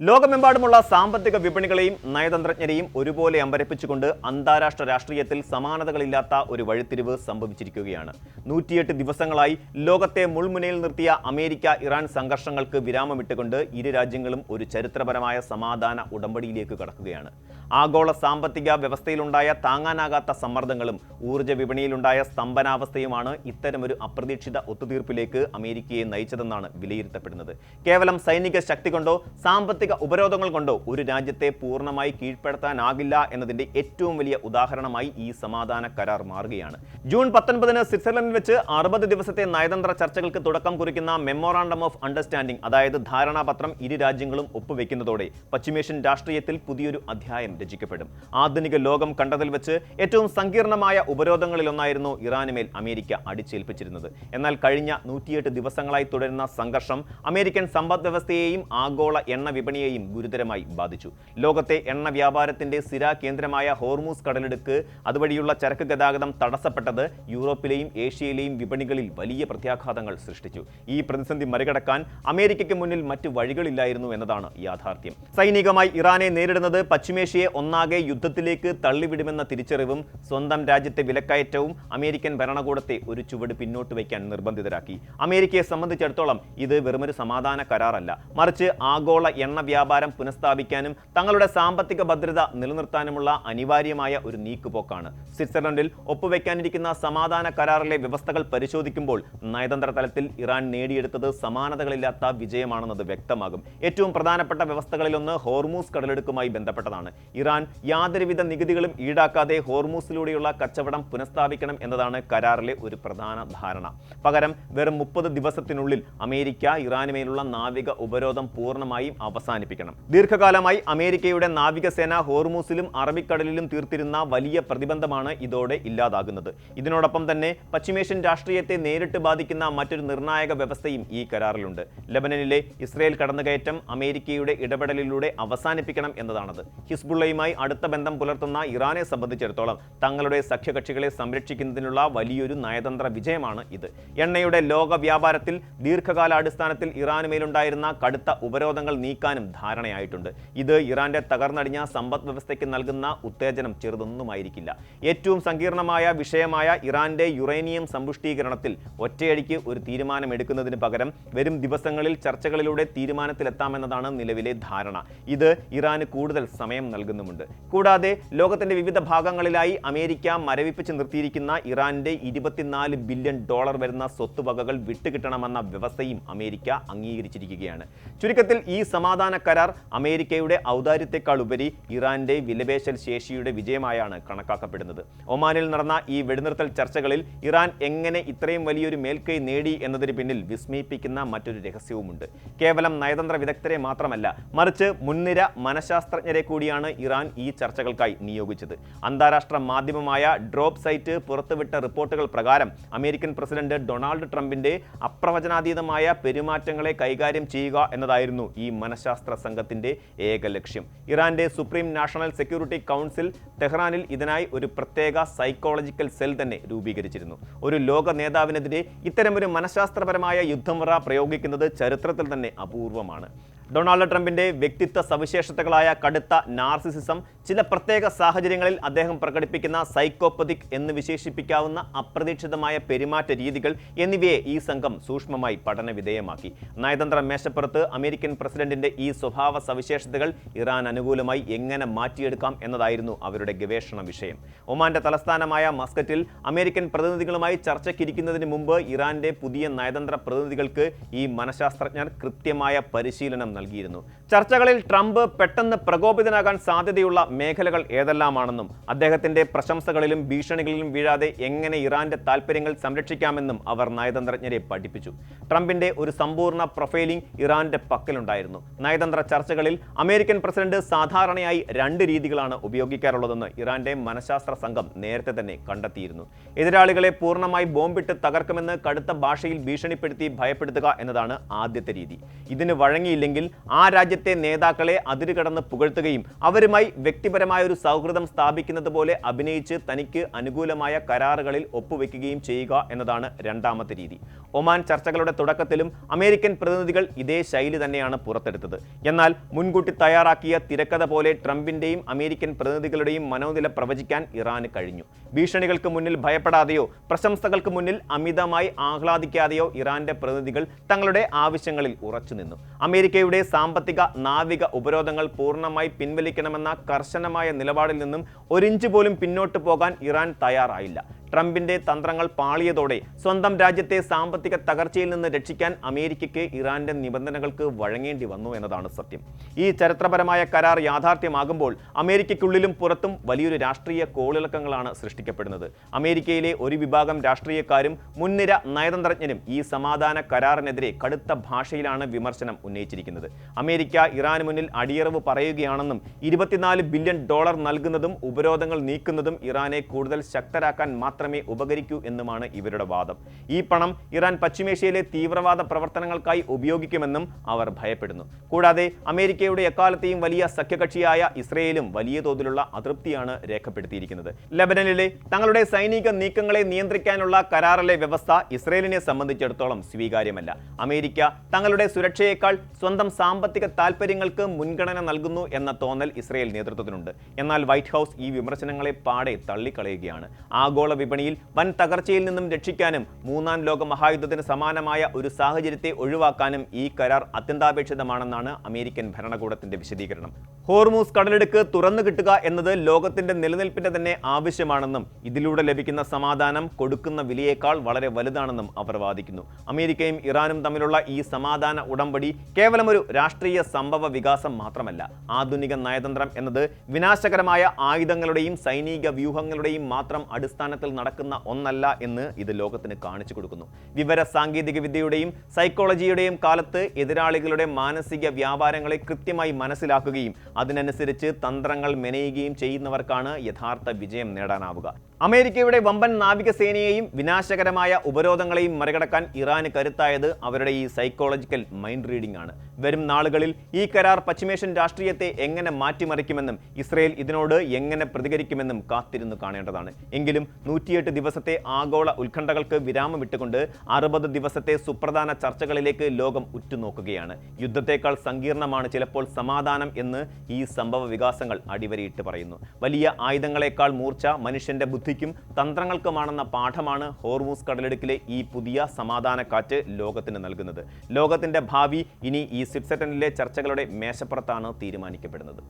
ലോകമെമ്പാടുമുള്ള സാമ്പത്തിക വിപണികളെയും നയതന്ത്രജ്ഞരെയും ഒരുപോലെ അമ്പരപ്പിച്ചുകൊണ്ട് അന്താരാഷ്ട്ര രാഷ്ട്രീയത്തിൽ സമാനതകളില്ലാത്ത ഒരു വഴിത്തിരിവ് സംഭവിച്ചിരിക്കുകയാണ്. 108 ദിവസങ്ങളായി ലോകത്തെ മുൾമുനയിൽ നിർത്തിയ അമേരിക്ക-ഇറാൻ സംഘർഷങ്ങൾക്ക് വിരാമമിട്ടുകൊണ്ട് ഇരു രാജ്യങ്ങളും ഒരു ചരിത്രപരമായ സമാധാന ഉടമ്പടിയിലേക്ക് കടക്കുകയാണ്. ആഗോള സാമ്പത്തിക വ്യവസ്ഥയിലുണ്ടായ താങ്ങാനാകാത്ത സമ്മർദ്ദങ്ങളും ഊർജ്ജ വിപണിയിലുണ്ടായ സ്തംഭനാവസ്ഥയുമാണ് ഇത്തരമൊരു അപ്രതീക്ഷിത ഒത്തുതീർപ്പിലേക്ക് അമേരിക്കയെ നയിച്ചതെന്നാണ് വിലയിരുത്തപ്പെടുന്നത്. കേവലം സൈനിക ശക്തി കൊണ്ടോ സാമ്പത്തിക ഉപരോധങ്ങൾ കൊണ്ടോ ഒരു രാജ്യത്തെ പൂർണ്ണമായി കീഴ്പ്പെടുത്താനാകില്ല എന്നതിന്റെ ഏറ്റവും വലിയ ഉദാഹരണമായി ഈ സമാധാന കരാർ മാറുകയാണ്. ജൂൺ 19 സ്വിറ്റ്സർലൻഡിൽ വെച്ച് 60 ദിവസത്തെ നയതന്ത്ര ചർച്ചകൾക്ക് തുടക്കം കുറിക്കുന്ന മെമ്മോറാണ്ടം ഓഫ് അണ്ടർസ്റ്റാൻഡിംഗ്, അതായത് ധാരണാപത്രം, ഇരു രാജ്യങ്ങളും ഒപ്പുവെക്കുന്നതോടെ പശ്ചിമേഷ്യൻ രാഷ്ട്രീയത്തിൽ പുതിയൊരു അധ്യായം രചിക്കപ്പെടും. ആധുനിക ലോകം കണ്ടതിൽ വെച്ച് ഏറ്റവും സങ്കീർണമായ ഉപരോധങ്ങളിലൊന്നായിരുന്നു ഇറാനുമേൽ അമേരിക്ക അടിച്ചേൽപ്പിച്ചിരുന്നത്. എന്നാൽ കഴിഞ്ഞ 108 ദിവസങ്ങളായി തുടരുന്ന സംഘർഷം അമേരിക്കൻ സമ്പദ് വ്യവസ്ഥയെയും ആഗോള എണ്ണ വിപണിയെയും ഗുരുതരമായി ബാധിച്ചു. ലോകത്തെ എണ്ണ വ്യാപാരത്തിന്റെ സ്ഥിര കേന്ദ്രമായ ഹോർമൂസ് കടലിടുക്ക് അതുവഴിയുള്ള ചരക്ക് ഗതാഗതം തടസ്സപ്പെട്ടത് യൂറോപ്പിലെയും ഏഷ്യയിലെയും വിപണികളിൽ വലിയ പ്രത്യാഘാതങ്ങൾ സൃഷ്ടിച്ചു. ഈ പ്രതിസന്ധി മറികടക്കാൻ അമേരിക്കയ്ക്ക് മുന്നിൽ മറ്റു വഴികളില്ലായിരുന്നു എന്നതാണ് യാഥാർത്ഥ്യം. സൈനികമായി ഇറാനെ നേരിടുന്നത് പശ്ചിമേഷ്യയെ ഒന്നാകെ യുദ്ധത്തിലേക്ക് തള്ളിവിടുമെന്ന തിരിച്ചറിവും സ്വന്തം രാജ്യത്തെ വിലക്കയറ്റവും അമേരിക്കൻ ഭരണകൂടത്തെ ഒരു ചുവട് പിന്നോട്ട് വയ്ക്കാൻ നിർബന്ധിതരാക്കി. അമേരിക്കയെ സംബന്ധിച്ചിടത്തോളം ഇത് വെറുമൊരു സമാധാന കരാറല്ല, മറിച്ച് ആഗോള എണ്ണ വ്യാപാരം പുനഃസ്ഥാപിക്കാനും തങ്ങളുടെ സാമ്പത്തിക ഭദ്രത നിലനിർത്താനുമുള്ള അനിവാര്യമായ ഒരു നീക്കുപോക്കാണ്. സ്വിറ്റ്സർലൻഡിൽ ഒപ്പുവെക്കാനിരിക്കുന്ന സമാധാന കരാറിലെ വ്യവസ്ഥകൾ പരിശോധിക്കുമ്പോൾ നയതന്ത്ര തലത്തിൽ ഇറാൻ നേടിയെടുത്തത് സമാനതകളില്ലാത്ത വിജയമാണെന്നത് വ്യക്തമാകും. ഏറ്റവും പ്രധാനപ്പെട്ട വ്യവസ്ഥകളിലൊന്ന് ഹോർമൂസ് കടലെടുക്കുമായി ബന്ധപ്പെട്ടതാണ്. ഇറാൻ യാതൊരുവിധ നികുതികളും ഈടാക്കാതെ ഹോർമൂസിലൂടെയുള്ള കച്ചവടം പുനഃസ്ഥാപിക്കണം എന്നതാണ് കരാറിലെ ഒരു പ്രധാന ധാരണ. പകരം വെറും 30 ദിവസത്തിനുള്ളിൽ അമേരിക്ക ഇറാനുമേലുള്ള നാവിക ഉപരോധം പൂർണ്ണമായും അവസാനിപ്പിക്കണം. ദീർഘകാലമായി അമേരിക്കയുടെ നാവികസേന ഹോർമൂസിലും അറബിക്കടലിലും തീർത്തിരുന്ന വലിയ പ്രതിബന്ധമാണ് ഇതോടെ ഇല്ലാതാകുന്നത്. ഇതിനോടൊപ്പം തന്നെ പശ്ചിമേഷ്യൻ രാഷ്ട്രീയത്തെ നേരിട്ട് ബാധിക്കുന്ന മറ്റൊരു നിർണായക വ്യവസ്ഥയും ഈ കരാറിലുണ്ട്. ലെബനനിലെ ഇസ്രയേൽ കടന്നുകയറ്റം അമേരിക്കയുടെ ഇടപെടലിലൂടെ അവസാനിപ്പിക്കണം എന്നതാണത്. ഹിസ്ബുള്ളയുമായി അടുത്ത ബന്ധം പുലർത്തുന്ന ഇറാനെ സംബന്ധിച്ചിടത്തോളം തങ്ങളുടെ സഖ്യകക്ഷികളെ സംരക്ഷിക്കുന്നതിനുള്ള വലിയൊരു നയതന്ത്ര വിജയമാണ് ഇത്. എണ്ണയുടെ ലോക വ്യാപാരത്തിൽ ദീർഘകാലാടിസ്ഥാനത്തിൽ ഇറാനുമേലുണ്ടായിരുന്ന കടുത്ത ഉപരോധങ്ങൾ നീക്കാനും ധാരണയായിട്ടുണ്ട്. ഇത് ഇറാന്റെ തകർന്നടിഞ്ഞ സമ്പദ് വ്യവസ്ഥയ്ക്ക് നൽകുന്ന ഉത്തേജനം ചെറുതൊന്നുമായിരിക്കില്ല. ഏറ്റവും സങ്കീർണമായ വിഷയമായ ഇറാന്റെ യുറേനിയം സമ്പുഷ്ടീകരണത്തിൽ ഒറ്റയടിക്ക് ഒരു തീരുമാനമെടുക്കുന്നതിന് പകരം വരും ദിവസങ്ങളിൽ ചർച്ചകളിലൂടെ തീരുമാനത്തിലെത്താമെന്നതാണ് നിലവിലെ ധാരണ. ഇത് ഇറാന് കൂടുതൽ സമയം നൽകുന്നുമുണ്ട്. കൂടാതെ ലോകത്തിന്റെ വിവിധ ഭാഗങ്ങളിലായി അമേരിക്ക മരവിപ്പിച്ച് നിർത്തിയിരിക്കുന്ന ഇറാന്റെ $24 ബില്യൺ വരുന്ന സ്വത്തുവകകൾ വിട്ടുകിട്ടണമെന്ന വ്യവസ്ഥയും അമേരിക്ക അംഗീകരിച്ചിരിക്കുകയാണ്. ചുരുക്കത്തിൽ ഈ സമാധാന കരാർ അമേരിക്കയുടെ ഔദാര്യത്തെക്കാൾ ഉപരി ഇറാന്റെ വിലപേശൽ ശേഷിയുടെ വിജയമായാണ് കണക്കാക്കപ്പെടുന്നത്. ഒമാനിൽ നടന്ന ഈ വെടിനിർത്തൽ ചർച്ചകളിൽ ഇറാൻ എങ്ങനെ ഇത്രയും വലിയൊരു മേൽക്കൈ നേടി എന്നതിന് പിന്നിൽ വിസ്മയിപ്പിക്കുന്ന മറ്റൊരു രഹസ്യവുമുണ്ട്. കേവലം നയതന്ത്ര വിദഗ്ധരെ മാത്രമല്ല, മറിച്ച് മുൻനിര മനഃശാസ്ത്രജ്ഞരെ കൂടിയാണ് ഇറാൻ ഈ ചർച്ചകൾക്കായി നിയോഗിച്ചത്. അന്താരാഷ്ട്ര മാധ്യമമായ ഡ്രോപ്പ് സൈറ്റ് പുറത്തുവിട്ട റിപ്പോർട്ടുകൾ പ്രകാരം അമേരിക്കൻ പ്രസിഡന്റ് ഡൊണാൾഡ് ട്രംപിന്റെ അപ്രവചനാതീതമായ പെരുമാറ്റങ്ങളെ കൈകാര്യം ചെയ്യുക എന്നതായിരുന്നു ഈ മനഃശാസ്ത്ര സംഘത്തിന്റെ ഏക ലക്ഷ്യം. ഇറാന്റെ സുപ്രീം നാഷണൽ സെക്യൂരിറ്റി കൗൺസിൽ ടെഹ്റാനിൽ ഇതിനായി ഒരു പ്രത്യേക സൈക്കോളജിക്കൽ സെൽ തന്നെ രൂപീകരിച്ചിരുന്നു. ഒരു ലോക നേതാവിനെതിരെ ഇത്തരമൊരു മനഃശാസ്ത്രപരമായ യുദ്ധമുറ പ്രയോഗിക്കുന്നത് ചരിത്രത്തിൽ തന്നെ അപൂർവമാണ്. ഡൊണാൾഡ് ട്രംപിന്റെ വ്യക്തിത്വ സവിശേഷതകളായ കടുത്ത നാർസിസിസം, ചില പ്രത്യേക സാഹചര്യങ്ങളിൽ അദ്ദേഹം പ്രകടിപ്പിക്കുന്ന സൈക്കോപ്പതിക് എന്ന് വിശേഷിപ്പിക്കാവുന്ന അപ്രതീക്ഷിതമായ പെരുമാറ്റ രീതികൾ എന്നിവയെ ഈ സംഘം സൂക്ഷ്മമായി പഠനവിധേയമാക്കി. നയതന്ത്ര മേശപ്പുറത്ത് അമേരിക്കൻ പ്രസിഡന്റിന്റെ ഈ സ്വഭാവ സവിശേഷതകൾ ഇറാൻ അനുകൂലമായി എങ്ങനെ മാറ്റിയെടുക്കാം എന്നതായിരുന്നു അവരുടെ ഗവേഷണ വിഷയം. ഒമാന്റെ തലസ്ഥാനമായ മസ്കറ്റിൽ അമേരിക്കൻ പ്രതിനിധികളുമായി ചർച്ചയ്ക്കിരിക്കുന്നതിന് മുമ്പ് ഇറാന്റെ പുതിയ നയതന്ത്ര പ്രതിനിധികൾക്ക് ഈ മനഃശാസ്ത്രജ്ഞർ കൃത്യമായ പരിശീലനം നൽകിയിരുന്നു. ചർച്ചകളിൽ ട്രംപ് പെട്ടെന്ന് പ്രകോപിതനാകാൻ സാധ്യതയുള്ള മേഖലകൾ ഏതെല്ലാമാണെന്നും അദ്ദേഹത്തിന്റെ പ്രശംസകളിലും ഭീഷണികളിലും വീഴാതെ എങ്ങനെ ഇറാന്റെ താൽപ്പര്യങ്ങൾ സംരക്ഷിക്കാമെന്നും അവർ നയതന്ത്രജ്ഞരെ പഠിപ്പിച്ചു. ട്രംപിന്റെ ഒരു സമ്പൂർണ്ണ പ്രൊഫൈലിംഗ് ഇറാന്റെ പക്കലുണ്ടായിരുന്നു. നയതന്ത്ര ചർച്ചകളിൽ അമേരിക്കൻ പ്രസിഡന്റ് സാധാരണയായി 2 രീതികളാണ് ഉപയോഗിക്കാറുള്ളതെന്ന് ഇറാന്റെ മനഃശാസ്ത്ര സംഘം നേരത്തെ തന്നെ കണ്ടെത്തിയിരുന്നു. എതിരാളികളെ പൂർണ്ണമായി ബോംബിട്ട് തകർക്കുമെന്ന് കടുത്ത ഭാഷയിൽ ഭീഷണിപ്പെടുത്തി ഭയപ്പെടുത്തുക എന്നതാണ് ആദ്യത്തെ രീതി. ഇതിന് വഴങ്ങിയില്ലെങ്കിൽ ആ രാജ്യത്തെ നേതാക്കളെ അതിരുകടന്ന് പുകഴ്ത്തുകയും അവരുമായി വ്യക്തി വ്യക്തിപരമായ ഒരു സൗഹൃദം സ്ഥാപിക്കുന്നത് പോലെ അഭിനയിച്ച് തനിക്ക് അനുകൂലമായ കരാറുകളിൽ ഒപ്പുവെക്കുകയും ചെയ്യുക എന്നതാണ് രണ്ടാമത്തെ രീതി. ഒമാൻ ചർച്ചകളുടെ തുടക്കത്തിലും അമേരിക്കൻ പ്രതിനിധികൾ ഇതേ ശൈലി തന്നെയാണ് പുറത്തെടുത്തത്. എന്നാൽ മുൻകൂട്ടി തയ്യാറാക്കിയ തിരക്കഥ പോലെ ട്രംപിന്റെയും അമേരിക്കൻ പ്രതിനിധികളുടെയും മനോനില പ്രവചിക്കാൻ ഇറാന് കഴിഞ്ഞു. ഭീഷണികൾക്ക് മുന്നിൽ ഭയപ്പെടാതെയോ പ്രശംസകൾക്ക് മുന്നിൽ അമിതമായി ആഹ്ലാദിക്കാതെയോ ഇറാന്റെ പ്രതിനിധികൾ തങ്ങളുടെ ആവശ്യങ്ങളിൽ ഉറച്ചുനിന്നു. അമേരിക്കയുടെ സാമ്പത്തിക നാവിക ഉപരോധങ്ങൾ പൂർണ്ണമായി പിൻവലിക്കണമെന്ന കർശനമായ നിലപാടിൽ നിന്നും ഒരിഞ്ച് പോലും പിന്നോട്ട് പോകാൻ ഇറാൻ തയ്യാറായില്ല. ട്രംപിന്റെ തന്ത്രങ്ങൾ പാളിയതോടെ സ്വന്തം രാജ്യത്തെ സാമ്പത്തിക തകർച്ചയിൽ നിന്ന് രക്ഷിക്കാൻ അമേരിക്കയ്ക്ക് ഇറാന്റെ നിബന്ധനകൾക്ക് വഴങ്ങേണ്ടി വന്നു എന്നതാണ് സത്യം. ഈ ചരിത്രപരമായ കരാർ യാഥാർത്ഥ്യമാകുമ്പോൾ അമേരിക്കയ്ക്കുള്ളിലും പുറത്തും വലിയൊരു രാഷ്ട്രീയ കോളിളക്കങ്ങളാണ് സൃഷ്ടിക്കപ്പെടുന്നത്. അമേരിക്കയിലെ ഒരു വിഭാഗം രാഷ്ട്രീയക്കാരും മുൻനിര നയതന്ത്രജ്ഞരും ഈ സമാധാന കരാറിനെതിരെ കടുത്ത ഭാഷയിലാണ് വിമർശനം ഉന്നയിച്ചിരിക്കുന്നത്. അമേരിക്ക ഇറാന് മുന്നിൽ അടിയറവ് പറയുകയാണെന്നും $24 ബില്യൺ നൽകുന്നതും ഉപരോധങ്ങൾ നീക്കുന്നതും ഇറാനെ കൂടുതൽ ശക്തരാക്കാൻ മാത്രമേ ഉപകരിക്കൂ എന്നുമാണ് ഇവരുടെ വാദം. ഈ പണം ഇറാൻ പശ്ചിമേഷ്യയിലെ തീവ്രവാദ പ്രവർത്തനങ്ങൾക്കായി ഉപയോഗിക്കുമെന്നും അവർ ഭയപ്പെടുന്നു. കൂടാതെ അമേരിക്കയുടെ എക്കാലത്തെയും വലിയ സഖ്യകക്ഷിയായ ഇസ്രയേലും വലിയ തോതിലുള്ള അതൃപ്തിയാണ് രേഖപ്പെടുത്തിയിരിക്കുന്നത്. ലെബനനിലെ തങ്ങളുടെ സൈനിക നീക്കങ്ങളെ നിയന്ത്രിക്കാനുള്ള കരാറിലെ വ്യവസ്ഥ ഇസ്രയേലിനെ സംബന്ധിച്ചിടത്തോളം സ്വീകാര്യമല്ല. അമേരിക്ക തങ്ങളുടെ സുരക്ഷയേക്കാൾ സ്വന്തം സാമ്പത്തിക താൽപര്യങ്ങൾക്ക് മുൻഗണന നൽകുന്നു എന്ന തോന്നൽ ഇസ്രയേൽ നേതൃത്വത്തിനുണ്ട്. എന്നാൽ വൈറ്റ് ഹൗസ് ഈ വിമർശനങ്ങളെ പാടെ തള്ളിക്കളയുകയാണ്. ആഗോള വിപണിയിൽ വൻ തകർച്ചയിൽ നിന്നും രക്ഷിക്കാനും മൂന്നാം ലോക മഹായുദ്ധത്തിന് സമാനമായ ഒരു സാഹചര്യത്തെ ഒഴിവാക്കാനും ഈ കരാർ അത്യന്താപേക്ഷിതമാണെന്നാണ് അമേരിക്കൻ ഭരണകൂടത്തിന്റെ വിശദീകരണം. ഹോർമൂസ് കടലിടുക്ക് തുറന്നു കിട്ടുക എന്നത് ലോകത്തിന്റെ നിലനിൽപ്പിന്റെ തന്നെ ആവശ്യമാണെന്നും ഇതിലൂടെ ലഭിക്കുന്ന സമാധാനം കൊടുക്കുന്ന വിലയേക്കാൾ വളരെ വലുതാണെന്നും അവർ വാദിക്കുന്നു. അമേരിക്കയും ഇറാനും തമ്മിലുള്ള ഈ സമാധാന ഉടമ്പടി കേവലം ഒരു രാഷ്ട്രീയ സംഭവ വികാസം മാത്രമല്ല. ആധുനിക നയതന്ത്രം എന്നത് വിനാശകരമായ ആയുധങ്ങളുടെയും സൈനിക വ്യൂഹങ്ങളുടെയും മാത്രം അടിസ്ഥാനത്തിൽ നടക്കുന്ന ഒന്നല്ല എന്ന് ഇത് ലോകത്തിന് കാണിച്ചു കൊടുക്കുന്നു. വിവര സാങ്കേതിക വിദ്യയുടെയും സൈക്കോളജിയുടെയും കാലത്ത് എതിരാളികളുടെ മാനസിക വ്യാപാരങ്ങളെ കൃത്യമായി മനസ്സിലാക്കുകയും അതിനനുസരിച്ച് തന്ത്രങ്ങൾ മെനയുകയും ചെയ്യുന്നവർക്കാണ് യഥാർത്ഥ വിജയം നേടാനാവുക. അമേരിക്കയുടെ വമ്പൻ നാവികസേനയെയും വിനാശകരമായ ഉപരോധങ്ങളെയും മറികടക്കാൻ ഇറാന് കരുത്തായത് അവരുടെ ഈ സൈക്കോളജിക്കൽ മൈൻഡ് റീഡിംഗ് ആണ്. വരും നാളുകളിൽ ഈ കരാർ പശ്ചിമേഷ്യൻ രാഷ്ട്രീയത്തെ എങ്ങനെ മാറ്റിമറിക്കുമെന്നും ഇസ്രയേൽ ഇതിനോട് എങ്ങനെ പ്രതികരിക്കുമെന്നും കാത്തിരുന്നു കാണേണ്ടതാണ്. എങ്കിലും 108 ദിവസത്തെ ആഗോള ഉത്കണ്ഠകൾക്ക് വിരാമം വിട്ടുകൊണ്ട് 60 ദിവസത്തെ സുപ്രധാന ചർച്ചകളിലേക്ക് ലോകം ഉറ്റുനോക്കുകയാണ്. യുദ്ധത്തെക്കാൾ സങ്കീർണമാണ് ചിലപ്പോൾ സമാധാനം എന്ന് ഈ സംഭവ വികാസങ്ങൾ അടിവരയിട്ട് പറയുന്നു. വലിയ ആയുധങ്ങളെക്കാൾ മൂർച്ച മനുഷ്യന്റെ ബുദ്ധിക്കും തന്ത്രങ്ങൾക്കുമാണെന്ന പാഠമാണ് ഹോർമൂസ് കടലിടുക്കിലെ ഈ പുതിയ സമാധാന കാറ്റ് ലോകത്തിന് നൽകുന്നത്. ലോകത്തിന്റെ ഭാവി ഇനി ഈ സ്വിറ്റ്സർലൻഡിലെ ചർച്ചകളുടെ മേശപ്പുറത്താണ് തീരുമാനിക്കപ്പെടുന്നത്.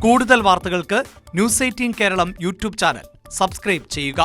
കൂടുതൽ വാർത്തകൾക്ക് news 18 Keralam YouTube channel subscribe ചെയ്യുക.